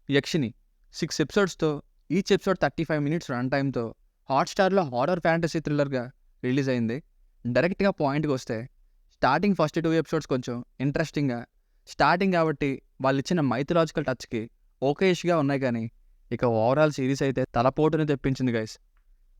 యక్షిని 6 ఎపిసోడ్స్‌తో each episode 35 minutes run టైమ్‌తో హాట్‌స్టార్‌లో హారర్ ఫ్యాంటసీ థ్రిల్లర్‌గా రిలీజ్ అయింది. డైరెక్ట్‌గా పాయింట్‌కొస్తే స్టార్టింగ్ ఫస్ట్ 2 ఎపిసోడ్స్ కొంచెం ఇంట్రెస్టింగ్‌గా స్టార్టింగ్ కాబట్టి వాళ్ళిచ్చిన మైథలాజికల్ టచ్‌కి ఓకేయిష్‌గా ఉన్నాయి కానీ ఇక ఓవరాల్ సిరీస్ అయితే తలపోటుని తెప్పించింది గైస్.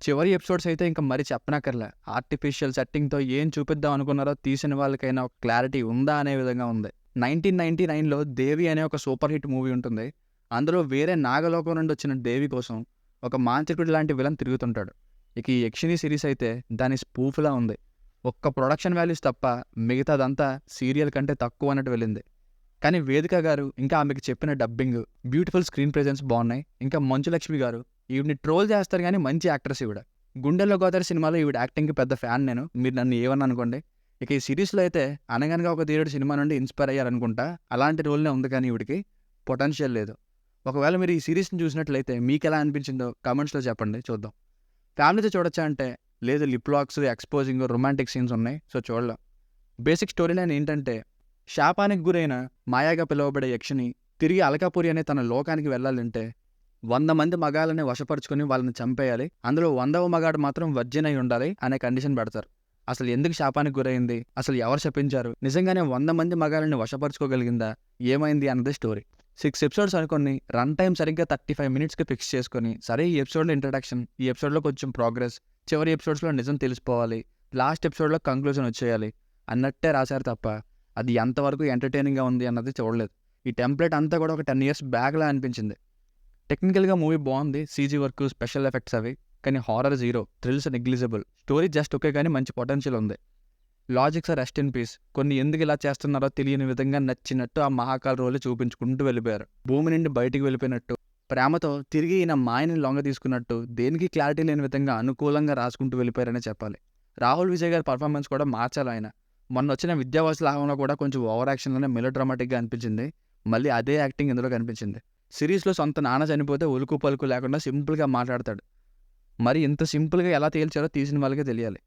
చివరి ఎపిసోడ్స్ అయితే ఇంకా మరి చెప్పనక్కర్లే. ఆర్టిఫిషియల్ సెట్టింగ్‌తో ఏం చూపిద్దాం అనుకున్నారో తీసిన వాళ్ళకైనా ఒక క్లారిటీ ఉందా అనే విధంగా ఉంది. 1999లో 'దేవి' అనే ఒక సూపర్ హిట్ మూవీ ఉంటుంది. అందులో వేరే నాగలోకం నుండి వచ్చిన దేవి కోసం ఒక మాంత్రికుడి లాంటి విలన్ తిరుగుతుంటాడు. ఇక ఈ యక్షిని సిరీస్ అయితే దాని స్పూఫ్‌లా ఉంది. ఒక్క ప్రొడక్షన్ వాల్యూస్ తప్ప మిగతాదంతా సీరియల్ కంటే తక్కువ అన్నట్టు వెళ్ళింది. కానీ వేదిక గారు ఇంకా ఆమెకు చెప్పిన డబ్బింగ్, బ్యూటిఫుల్ స్క్రీన్ ప్రెజెన్స్ బాగున్నాయి. ఇంకా మంచు లక్ష్మి గారు ఈవిడ్ని ట్రోల్ చేస్తారు కానీ మంచి యాక్ట్రెస్ ఈవిడ. 'గుండెల్లో గోదావరి' సినిమాలో ఈవిడ యాక్టింగ్కి పెద్ద ఫ్యాన్ నేను. మీరు నన్ను ఏమని అనుకోండి. ఇక ఈ సిరీస్లో అయితే అనగనగా ఒక ధీరుడు సినిమా నుండి ఇన్స్పైర్ అయ్యారనుకుంటా. అలాంటి రోల్నే ఉంది కానీ ఈవిడికి పొటెన్షియల్ లేదు. ఒకవేళ మీరు ఈ సిరీస్ని చూసినట్లయితే మీకు ఎలా అనిపించిందో కామెంట్స్లో చెప్పండి చూద్దాం. ఫ్యామిలీతో చూడొచ్చా అంటే లేదు, lip lakhs, exposing, romantic scenes ఉన్నాయి. సో చూడలేం. బేసిక్ స్టోరీ లైన్ ఏంటంటే శాపానికి గురైన మాయాగా పిలువబడే యక్షిని తిరిగి అలకాపురి అనే తన లోకానికి వెళ్ళాలంటే 100 మంది మగాళ్ళని వశపరుచుకొని వాళ్ళని చంపేయాలి. అందులో 100వ మగాడు మాత్రం వర్జిన్ అయి ఉండాలి అనే కండిషన్ పెడతారు. అసలు ఎందుకు శాపానికి గురైంది, అసలు ఎవరు శపించారు, నిజంగానే 100 మంది మగాళ్ళని వశపరుచుకోగలిగిందా, ఏమైంది అన్నది స్టోరీ. 6 ఎపిసోడ్స్ అనుకొని రన్ టైం సరిగ్గా 35 మినిట్స్కి ఫిక్స్ చేసుకొని సరే ఈ ఎపిసోడ్లో ఇంట్రడక్షన్, ఈ ఎపిసోడ్లో కొంచెం ప్రోగ్రెస్, చివరి ఎపిసోడ్స్లో నిజం తెలిసిపోవాలి, లాస్ట్ ఎపిసోడ్లో కంక్లూజన్ వచ్చేయాలి అన్నట్టే రాశారు తప్ప అది ఎంతవరకు ఎంటర్టైనింగ్గా ఉంది అన్నది చూడలేదు. ఈ టెంప్లెట్ అంతా కూడా ఒక 10 years బ్యాక్లా అనిపించింది. టెక్నికల్గా మూవీ బాగుంది, సీజీ వర్క్, స్పెషల్ ఎఫెక్ట్స్ అవి. కానీ horror zero, thrills negligible, story just okay కానీ మంచి పొటెన్షియల్ ఉంది. Logics rest in peace. కొన్ని ఎందుకు ఇలా చేస్తున్నారో తెలియని విధంగా నచ్చినట్టు ఆ మహాకాల్ రోలు చూపించుకుంటూ వెళ్ళిపోయారు. భూమి నుండి బయటికి వెళ్ళిపోయినట్టు, ప్రేమతో తిరిగి ఈయన మాయని లొంగ తీసుకున్నట్టు, దేనికి క్లారిటీ లేని విధంగా అనుకూలంగా రాసుకుంటూ వెళ్ళిపోయారనే చెప్పాలి. రాహుల్ విజయ్ గారి పర్ఫార్మెన్స్ కూడా మార్చాలి ఆయన. మొన్న వచ్చిన విద్యావాసుల ఆహ్వానంలో కూడా కొంచెం ఓవర్ యాక్షన్లోనే మెలో డ్రామాటిక్గా అనిపించింది. మళ్ళీ అదే యాక్టింగ్ ఇందులో కనిపించింది. సిరీస్లో సొంత నాన్న చనిపోతే ఉలుకు పలుకు లేకుండా సింపుల్గా మాట్లాడతాడు. మరి ఇంత సింపుల్గా ఎలా తేల్చారో తీసిన వాళ్ళకే తెలియాలి.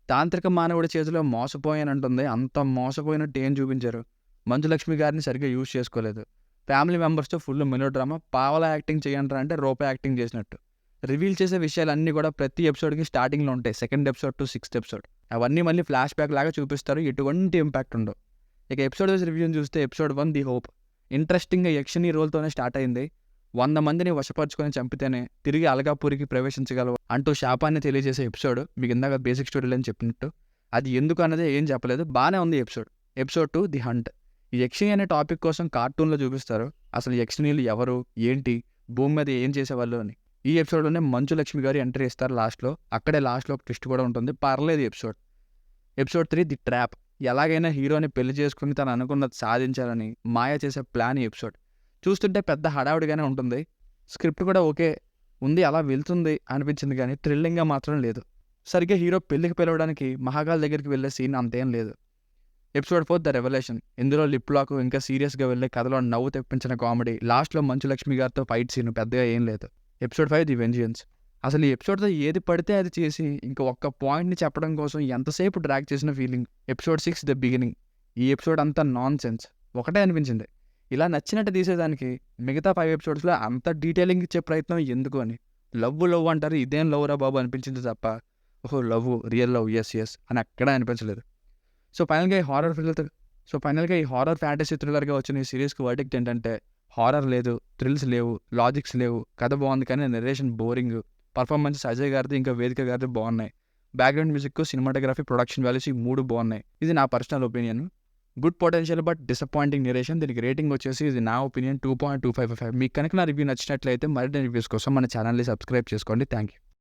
తాంత్రిక మానవుడి చేతిలో మోసపోయానంటుంది. అంత మోసపోయినట్టు ఏం చూపించారు. మంచులక్ష్మి గారిని సరిగ్గా యూజ్ చేసుకోలేదు. ఫ్యామిలీ మెంబర్స్తో ఫుల్ మెలో డ్రామా. పావలా యాక్టింగ్ చేయంటారా అంటే రూపాయి యాక్టింగ్ చేసినట్టు. రివీల్ చేసే విషయాలన్నీ కూడా ప్రతి ఎపిసోడ్కి స్టార్టింగ్లో ఉంటాయి. 2nd episode to 6th episode అవన్నీ మళ్ళీ ఫ్లాష్ బ్యాక్ లాగా చూపిస్తారు. ఎటువంటి ఇంపాక్ట్ ఉండవు. ఇక ఎపిసోడ్ వైజ్ రివ్యూని చూస్తే ఎపిసోడ్ 1 ది హోప్ ఇంట్రెస్టింగ్గా యక్షిని రోల్తోనే స్టార్ట్ అయింది. 100 మందిని వశపరుచుకొని చంపితేనే తిరిగి అలగాపూరికి ప్రవేశించగలవు అంటూ శాపాన్ని తెలియజేసే ఎపిసోడ్. మీకు ఇందాక బేసిక్ స్టోరీలు అని చెప్పినట్టు అది ఎందుకు అన్నది ఏం చెప్పలేదు, బాగానే ఉంది ఎపిసోడ్. Episode 2 the hunt. ఈ యక్షిని అనే టాపిక్ కోసం కార్టూన్లో చూపిస్తారు. అసలు యక్షినీలు ఎవరు, ఏంటి, భూమి మీద ఏం చేసేవాళ్ళు అని. ఈ ఎపిసోడ్లోనే మంచు లక్ష్మి గారు ఎంట్రీ ఇస్తారు లాస్ట్లో. అక్కడే లాస్ట్లో ఒక ట్విస్ట్ కూడా ఉంటుంది. పర్లేదు ఎపిసోడ్. Episode 3 the trap. ఎలాగైనా హీరోని పెళ్లి చేసుకుని తను అనుకున్నది సాధించాలని మాయ చేసే ప్లాన్ ఈ ఎపిసోడ్. చూస్తుంటే పెద్ద హడావుడిగానే ఉంటుంది. స్క్రిప్ట్ కూడా ఓకే ఉంది, అలా వెళ్తుంది అనిపించింది కానీ థ్రిల్లింగ్గా మాత్రం లేదు. సరిగ్గా హీరో పెళ్లికి పిలవడానికి మహాకాల్ దగ్గరికి వెళ్ళే సీన్ అంతేం లేదు. Episode 4 the revolution. ఇందులో లిప్ లాక్, ఇంకా సీరియస్గా వెళ్ళే కథలో నవ్వు తెప్పించిన కామెడీ, లాస్ట్లో మంచు లక్ష్మి గారితో ఫైట్ సీన్ పెద్దగా ఏం లేదు. Episode 5 the vengeance. అసలు ఈ ఎపిసోడ్తో ఏది పడితే అది చేసి ఇంకా ఒక్క పాయింట్ని చెప్పడం కోసం ఎంతసేపు డ్రాగ్ చేసిన ఫీలింగ్. Episode 6 the beginning. ఈ ఎపిసోడ్ అంతా నాన్ సెన్స్ ఒకటే అనిపించింది. ఇలా నచ్చినట్టు తీసేదానికి మిగతా 5 ఎపిసోడ్స్లో అంత డీటెయిలింగ్ ఇచ్చే ప్రయత్నం ఎందుకు అని. లవ్ అంటారు, ఇదేం లవ్ రా బాబు అనిపించింది తప్ప ఓహో లవ్, రియల్ లవ్, ఎస్ అని అక్కడా అనిపించలేదు. సో ఫైనల్గా ఈ హారర్ ఫ్యాంటసీ థ్రిల్లర్గా వచ్చిన ఈ సిరీస్కి వర్డిక్ట్ ఏంటంటే హారర్ లేదు, థ్రిల్స్ లేవు, లాజిక్స్ లేవు, కథ బాగుంది కానీ నెరేషన్ బోరింగ్. పర్ఫార్మెన్సెస్ అజయ్ గారిది ఇంకా వేదిక గారిది బాగున్నాయి. Background music, cinematography, production values ఈ 3 బాగున్నాయి. ఇది నా personal opinion. Good potential but disappointing narration. దీనికి రేటింగ్ వచ్చేసి ఇది నా ఒపీనియన్ 2.255. మీకు కనుక నా రివ్యూ నచ్చినట్లయితే మరిన్ని రివ్యూస్ కోసం మన ఛానల్ని సబ్స్క్రైబ్ చేసుకోండి. Thank you.